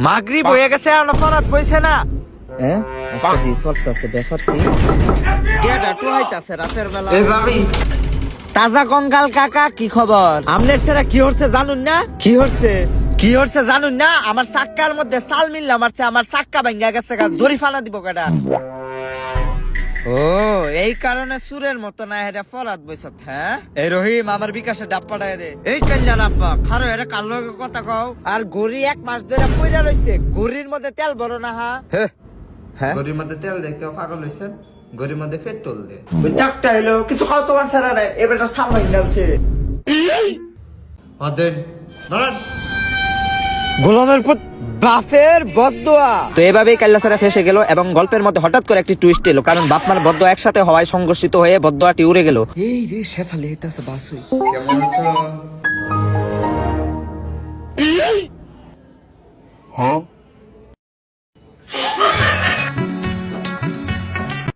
মাগরিব হয়ে গেছে আর ফরাত বইছে না। হ্যাঁ আজকে দি ফরতাছে ব্যাপার কি গেডা টুহাইতাছে রাতের বেলা। এই ভাবি তাজা কঙ্কাল কাকা কি খবর? আমনের সেরা কি হচ্ছে জানুন না? কি হচ্ছে জানুন না? আমার চাক্কার মধ্যে চাল মিললে আমার চাক্কা ভাঙ্গা গেছে, জরিফানা দিব কেডা? ও এই কারণে সুরের মতো না হেরে ফরাত বইছত। হ্যাঁ এই রহিম আমার বিকাশে ডাব পাঠায় দে। এই কেন আব্বা খারো হেরে কাল লগে কথা কও। আর গড়ি 1 মাস ধরে পইরা রইছে, গড়ির মধ্যে তেল ভরো না। হ্যাঁ গরির মধ্যে তেল দেখতে পাগল হইছে, গরির মধ্যে পেট্রোল দে। ওই টাকটা হইলো কিছু খাও তোমার ছাড়া রে, এবারটা সাল ভাঙ্গা আছে। ওদের ধরেন গোলামের পুত বাপের বদদোয়া। তো এভাবেই কাল্লাসারা ফেসে গেল এবং গল্পের মধ্যে হঠাৎ করে একটি টুইস্ট এলো, কারণ বাপমার বদদোয়া একসাথে হওয়ায় সংঘর্ষিত হয়ে বদদোয়াটি উড়ে গেল। এই রে শেফালি হইতাছে বাসুই। কেমন আছো? হ্যাঁ